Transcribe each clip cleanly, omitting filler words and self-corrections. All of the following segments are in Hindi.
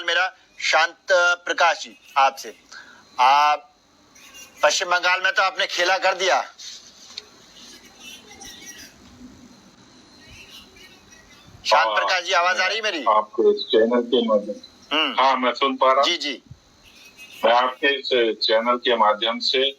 सवाल मेरा शांत प्रकाश जी आपसे, आप पश्चिम बंगाल में तो आपने खेला कर दिया, शांत प्रकाश जी आवाज आ रही मेरी आपको इस चैनल के माध्यम? हाँ, मैं सुन पा रहा हूँ। जी जी, मैं आपके इस चैनल के माध्यम से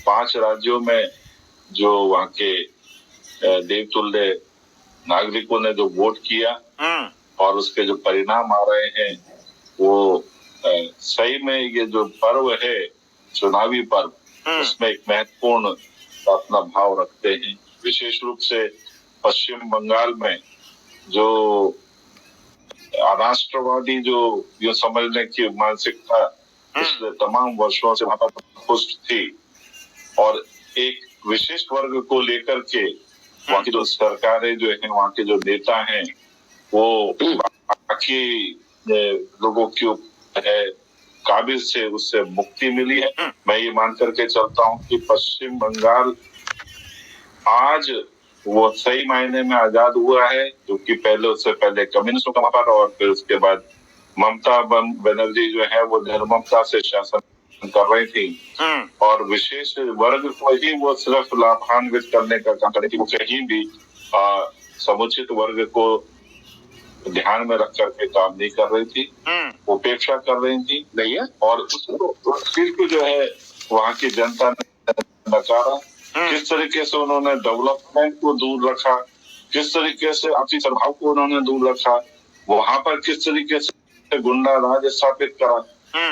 5 राज्यों में जो वहाँ के देवतुल्य नागरिकों ने जो वोट किया और उसके जो परिणाम आ रहे हैं वो सही में ये जो पर्व है चुनावी पर्व उसमें एक महत्वपूर्ण अपना भाव रखते हैं। विशेष रूप से पश्चिम बंगाल में जो राष्ट्रवादी जो ये समझने की मानसिकता पिछले तमाम वर्षों से वहां पर पुष्ट थी और एक विशेष वर्ग को लेकर के वहाँ की जो सरकारें जो है वहाँ के जो नेता हैं वो बाकी लोगों की है काबिल से उससे मुक्ति मिली है। मैं ये मान करके चलता हूँ कि पश्चिम बंगाल आज वो सही मायने में आजाद हुआ है, क्योंकि पहले उससे पहले कम्युनिस्टों का वहां पर और फिर उसके बाद ममता बनर्जी जो है वो निर्ममता से शासन कर रही थी और विशेष वर्ग को ही वो सिर्फ लाभान्वित करने का काम कर रही थी। वो कहीं भी समुचित वर्ग को ध्यान में रख करके काम नहीं कर रही थी, उपेक्षा कर रही थी नहीं है और उस चीज को जो है वहाँ की जनता ने नकारा। किस तरीके से उन्होंने डेवलपमेंट को दूर रखा, किस तरीके से आपसी सद्भाव को उन्होंने दूर रखा, वहां पर किस तरीके से गुंडा राज स्थापित करा,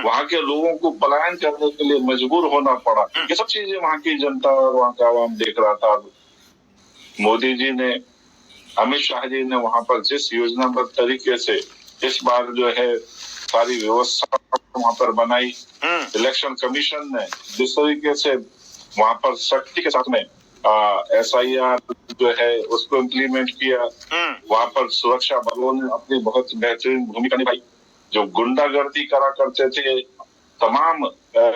वहाँ के लोगों को पलायन करने के लिए मजबूर होना पड़ा। ये सब चीजें वहाँ की जनता और वहाँ का आवाम देख रहा था। मोदी जी ने, अमित शाह जी ने वहाँ पर जिस योजनाबद्ध तरीके से इस बार जो है सारी व्यवस्था वहाँ पर बनाई, इलेक्शन कमीशन ने जिस तरीके से वहाँ पर सख्ती के साथ में SIR जो है उसको इम्प्लीमेंट किया, वहाँ पर सुरक्षा बलों ने अपनी बहुत बेहतरीन भूमिका निभाई। जो गुंडागर्दी करा करते थे, तमाम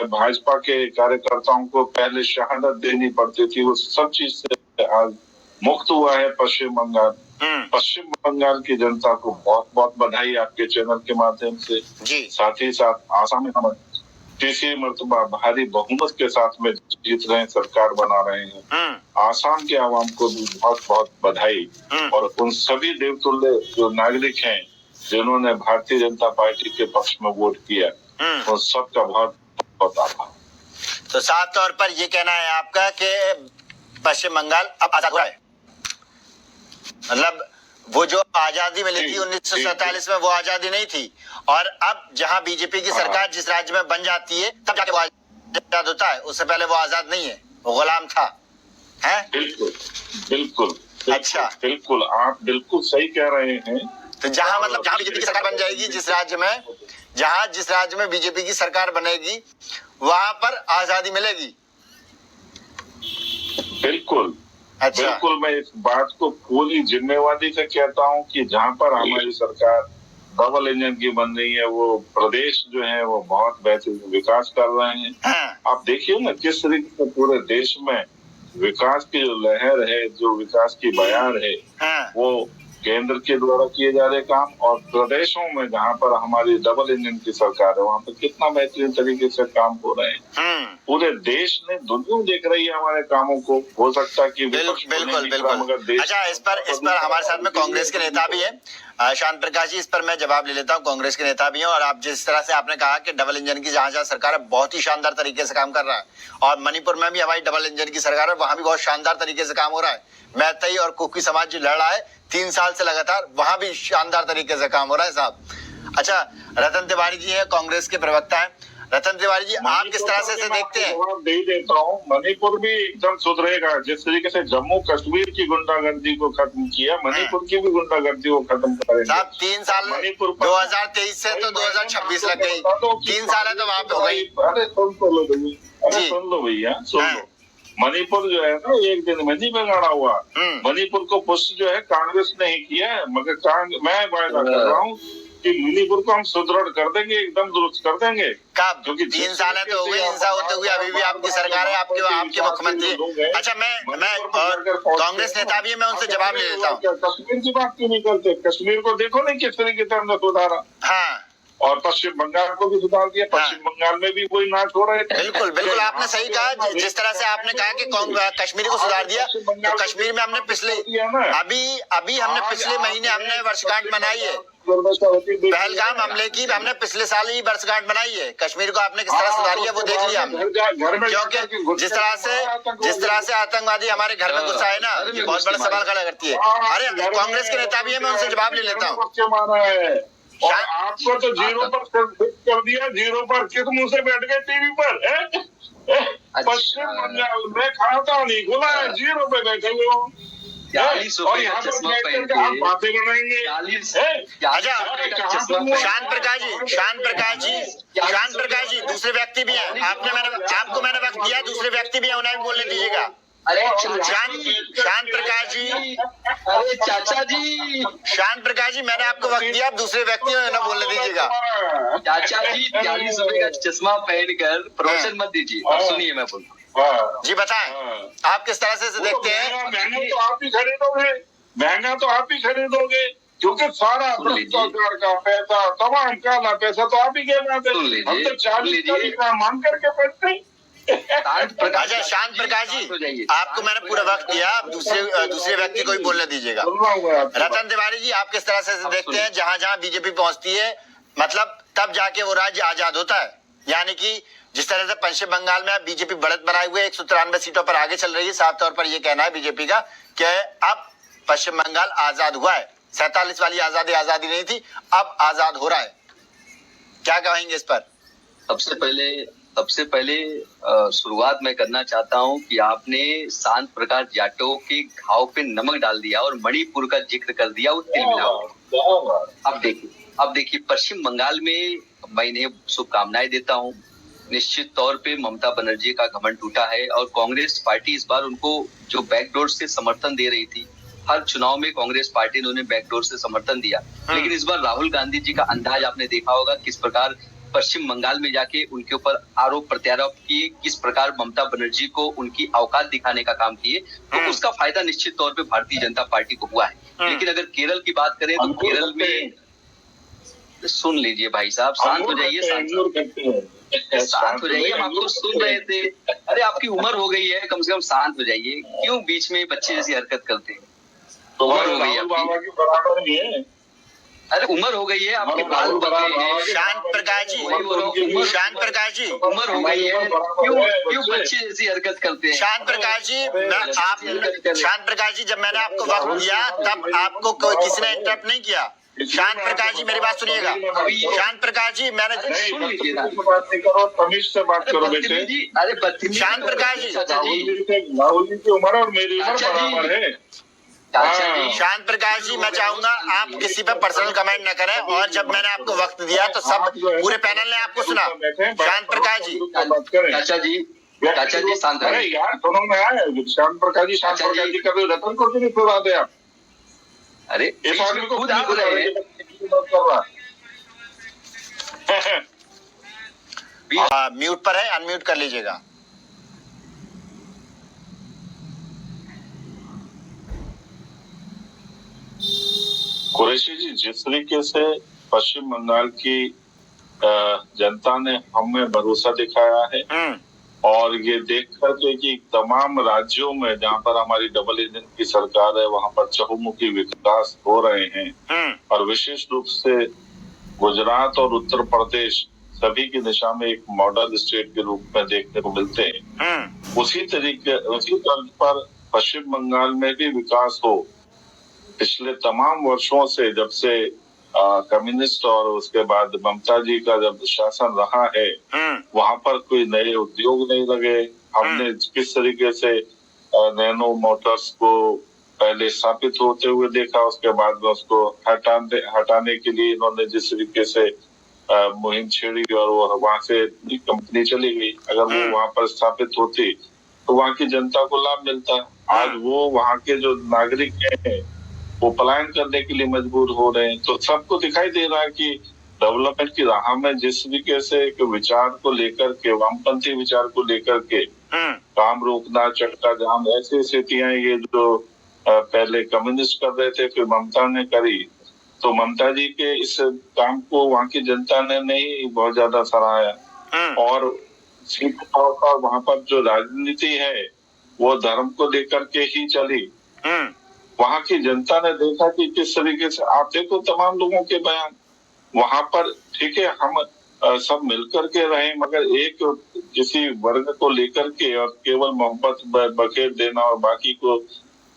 भाजपा के कार्यकर्ताओं को पहले शहादत देनी पड़ती थी, वो सब चीज से आज मुक्त हुआ है पश्चिम बंगाल। पश्चिम बंगाल की जनता को बहुत बहुत बधाई आपके चैनल के माध्यम से। साथ ही साथ आसाम में हम तीसरी मर्तबा भारी बहुमत के साथ में जीत रहे हैं, सरकार बना रहे हैं। आसाम के आवाम को भी बहुत बहुत बधाई और उन सभी देवतुल्य जो नागरिक हैं जिन्होंने भारतीय जनता पार्टी के पक्ष में वोट किया, उन सबका बहुत बहुत आभार। तो साफ तौर पर ये कहना है आपका कि पश्चिम बंगाल अब आजाद हुआ है, मतलब वो जो आजादी मिली थी 1947 में वो आजादी नहीं थी और अब जहां बीजेपी की सरकार जिस राज्य में बन जाती है तब जाके वो आजाद होता है, उससे पहले वो आजाद नहीं है, वो गुलाम था। है बिल्कुल बिल्कुल। अच्छा बिल्कुल, आप बिल्कुल सही कह रहे हैं। तो जहां मतलब जहां बीजेपी की सरकार बन जाएगी, जिस राज्य में बीजेपी की सरकार बनेगी वहां पर आजादी मिलेगी। बिल्कुल अच्छा। बिल्कुल, मैं इस बात को पूरी जिम्मेवारी से कहता हूँ कि जहाँ पर हमारी सरकार डबल इंजन की बन रही है, वो प्रदेश जो है वो बहुत बेहतरीन विकास कर रहे हैं। आप देखिए ना किस तरीके से पूरे देश में विकास की जो लहर है, जो विकास की बयार है, वो केंद्र के द्वारा किए जा रहे काम और प्रदेशों में जहाँ पर हमारी डबल इंजन की सरकार है वहाँ पर कितना बेहतरीन तरीके से काम हो रहे हैं। पूरे देश ने दुनिया देख रही है हमारे कामों को। हो सकता है कि बिल्कुल। अच्छा, इस पर हमारे साथ में कांग्रेस के नेता भी है शांत प्रकाश जी, इस पर मैं जवाब ले लेता हूँ। कांग्रेस के नेता भी हैं और आप जिस तरह से आपने कहा कि डबल इंजन की जहाँ सरकार है बहुत ही शानदार तरीके से काम कर रहा है और मणिपुर में भी हमारी डबल इंजन की सरकार है, वहां भी बहुत शानदार तरीके से काम हो रहा है। मैतई और कुकी समाज जो लड़ रहा है 3 साल से लगातार, वहां भी शानदार तरीके से काम हो रहा है साहब। अच्छा, रतन तिवारी जी है, कांग्रेस के प्रवक्ता है। रतन तिवारी जी, आप किस तरह से देखते हैं? जवाब दे देता हूँ। मणिपुर भी एकदम सुधरेगा। जिस तरीके से जम्मू कश्मीर की गुंडागर्दी को खत्म किया, मणिपुर की भी गुंडागर्दी को खत्म करेंगे साहब। 3 साल, 2023 से तो 2026 लग गई, 3 साल है तो वहां पे हो गई। अरे सुन लो भैया, सुन लो। मणिपुर जो है ना एक दिन में नहीं बिगाड़ा हुआ। मणिपुर को पुष्ट जो है कांग्रेस ने ही किया है, मगर मैं वायदा कर रहा हूँ कि मणिपुर को हम सुदृढ़ कर देंगे, एकदम दुरुस्त कर देंगे। कब? 3 साल है तो हो गई, हिंसा होते हुए अभी भी आपकी सरकार है, आपके मुख्यमंत्री। अच्छा, मैं कांग्रेस नेता भी है, मैं उनसे जवाब ले लेता हूँ। कश्मीर की बात क्यों नहीं करते? कश्मीर को देखो नहीं किस तरीके से हमने सुधारा। हाँ, और पश्चिम बंगाल को भी सुधार दिया, पश्चिम बंगाल में भी कोई नाच हो रहे थे। बिल्कुल बिल्कुल आपने सही कहा। जिस तरह से आपने कहा कि कश्मीर को सुधार दिया, तो कश्मीर में हमने अभी हमने पिछले महीने हमने वर्षगांठ मनाई है। पहलगाम हमले की हमने पिछले साल ही वर्षगांठ बनाई है। कश्मीर को आपने किस तरह सुधारी है वो देख लिया हमने। क्योंकि जिस तरह से आतंकवादी हमारे घर में घुसा है ना, ये बहुत बड़ा सवाल खड़ा करती है। अरे कांग्रेस के नेता भी है, मैं उनसे जवाब ले लेता हूँ। और आपको तो जीरो पर कर दिया, जीरो पर किस मुंह से बैठ गए टीवी पर? पश्चिम बंगाल में खाता नहीं खुला है, जीरो पे बैठे हुए हो। 40 रुपए का चश्मा पहन के बातें बनाएंगे। अच्छा शांत प्रकाश जी दूसरे व्यक्ति भी हैं। आपको मैंने वक्त दिया, दूसरे व्यक्ति भी हैं, उन्हें भी बोलने दीजिएगा। अरे शांत प्रकाश जी, अरे चाचा जी, शांत प्रकाश जी मैंने आपको वक्त दिया, आप दूसरे व्यक्ति उन्हें बोलने दीजिएगा। चाचा जी 40 रुपए का चश्मा पहनकर प्रवचन मत दीजिए, अब सुनिए मैं बोलूँ। जी बताएं, आप किस तरह से देखते हैं? महंगा तो आप ही खरीदोगे, महंगा तो आप ही खरीदोगे, क्योंकि सारा भ्रष्टाचार का पैसा, तमाम काला पैसा तो आप ही के पास है। हम तो 40 का मांग करके बैठते हैं। अच्छा शांत प्रकाश जी, आपको मैंने पूरा वक्त दिया, आप दूसरे व्यक्ति को भी बोलने दीजिएगा। रतन तिवारी जी, आप किस तरह से देखते हैं? जहाँ जहाँ बीजेपी पहुँचती है, मतलब तब जाके वो राज्य आजाद होता है। यानी कि जिस तरह से पश्चिम बंगाल में बीजेपी बढ़त बनाए हुए 193 सीटों पर आगे चल रही है, साफ तौर पर यह कहना है बीजेपी का कि अब पश्चिम बंगाल आजाद हुआ है। 47 वाली आजादी नहीं थी, अब आजाद हो रहा है। क्या कहेंगे इस पर? सबसे पहले शुरुआत मैं करना चाहता हूं कि आपने शांत प्रकाश जाटव के घाव पे नमक डाल दिया और मणिपुर का जिक्र कर दिया, वो तिल मिला। अब देखिए पश्चिम बंगाल में मैं इन्हें शुभकामनाएं देता हूं। निश्चित तौर पे ममता बनर्जी का घमंड टूटा है और कांग्रेस पार्टी इस बार उनको जो बैकडोर से समर्थन दे रही थी, हर चुनाव में कांग्रेस पार्टी ने उन्हें बैकडोर से समर्थन दिया, लेकिन इस बार राहुल गांधी जी का अंदाज आपने देखा होगा, किस प्रकार पश्चिम बंगाल में जाके उनके ऊपर आरोप प्रत्यारोप किए, किस प्रकार ममता बनर्जी को उनकी औकात दिखाने का काम किए, तो उसका फायदा निश्चित तौर पे भारतीय जनता पार्टी को हुआ है। लेकिन अगर केरल की बात करें तो केरल में, सुन लीजिए भाई साहब, शांत हो जाइए, शांत हो जाइए, हम आपको सुन रहे थे। अरे आपकी उम्र हो गई है, कम से कम शांत हो जाइए, क्यों बीच में बच्चे जैसी हरकत करते हैं? उम्र हो गई है आपकी, अरे उम्र हो गई है आपके, बाल बड़े हैं। शांत प्रकाश जी उम्र हो गई है, क्यों बच्चे जैसी हरकत करते हैं? शांत प्रकाश जी जब मैंने आपको वक्त दिया तब आपको किसी ने इंटरप्ट नहीं किया। शांत प्रकाश जी मेरी बात सुनिएगा। शांत प्रकाश जी मैंने सुन लीजिए ना, तमीज से बात करो बेटे। अरे शांत प्रकाश जी, राहुल जी की उम्र और मेरी उम्र बराबर है। शांत प्रकाश जी मैं चाहूंगा आप किसी पर पर्सनल कमेंट न करें, और जब मैंने आपको वक्त दिया तो सब पूरे पैनल ने आपको सुना। शांत प्रकाश जी, चाचा जी शांत अरे यार सुनो ना, शांत प्रकाश जी कभी रतन को क्यों नहीं सुना दे आप? अरे इस आदमी को खुद आप रहे हैं। म्यूट पर है, अनम्यूट कर लीजिएगा। कुरैशी जी, जिस तरीके से पश्चिम बंगाल की जनता ने हमें भरोसा दिखाया है और ये देखकर कि तमाम राज्यों में जहाँ पर हमारी डबल इंजन की सरकार है वहाँ पर चहुमुखी विकास हो रहे हैं, और विशेष रूप से गुजरात और उत्तर प्रदेश सभी की दिशा में एक मॉडल स्टेट के रूप में देखने को मिलते हैं। उसी तर्ज पर पश्चिम बंगाल में भी विकास हो। पिछले तमाम वर्षों से जब से कम्युनिस्ट और उसके बाद ममता जी का जब शासन रहा है, वहाँ पर कोई नए उद्योग नहीं लगे। हमने किस तरीके से नैनो मोटर्स को पहले स्थापित होते हुए देखा, उसके बाद में उसको हटाने के लिए इन्होंने जिस तरीके से मुहिम छेड़ी और वो वहाँ से कंपनी चली गई। अगर वो वहाँ पर स्थापित होती तो वहाँ की जनता को लाभ मिलता। आज वो वहाँ के जो नागरिक हैं वो पलायन करने के लिए मजबूर हो रहे हैं। तो सबको दिखाई दे रहा है कि डेवलपमेंट की राह में जिस तरीके से विचार को लेकर के, वामपंथी विचार को लेकर के काम रोकना, चक्का जाम, ऐसी स्थितियां ये जो पहले कम्युनिस्ट कर रहे थे फिर ममता ने करी, तो ममता जी के इस काम को वहाँ की जनता ने नहीं बहुत ज्यादा सराहा और सीधे तौर पर वहाँ पर जो राजनीति है वो धर्म को लेकर के ही चली। वहाँ की जनता ने देखा कि किस तरीके से, आप देखो तमाम लोगों के बयान वहाँ पर, ठीक है हम सब मिलकर के रहे, मगर एक किसी वर्ग को लेकर के और केवल मोहब्बत बखेर देना और बाकी को,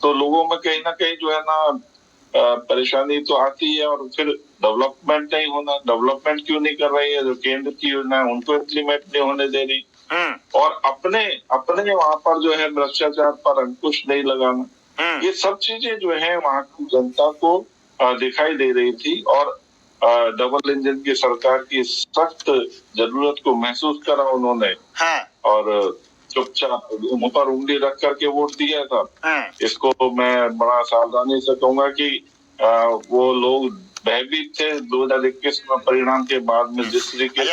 तो लोगों में कहीं ना कहीं जो है ना परेशानी तो आती है। और फिर डेवलपमेंट नहीं होना, डेवलपमेंट क्यों नहीं कर रही है, जो केंद्र की योजना है उनको इम्प्लीमेंट नहीं होने दे रही, और अपने वहाँ पर जो है भ्रष्टाचार पर अंकुश नहीं लगाना, ये सब चीजें जो है वहाँ की जनता को दिखाई दे रही थी। और डबल इंजन की सरकार की सख्त जरूरत को महसूस करा उन्होंने, और चुपचाप मुंह पर उंगली रख करके वोट दिया था। इसको मैं बड़ा सावधानी से कहूंगा कि वो लोग भयभीत थे 2021 में परिणाम के बाद में, जिस तरीके से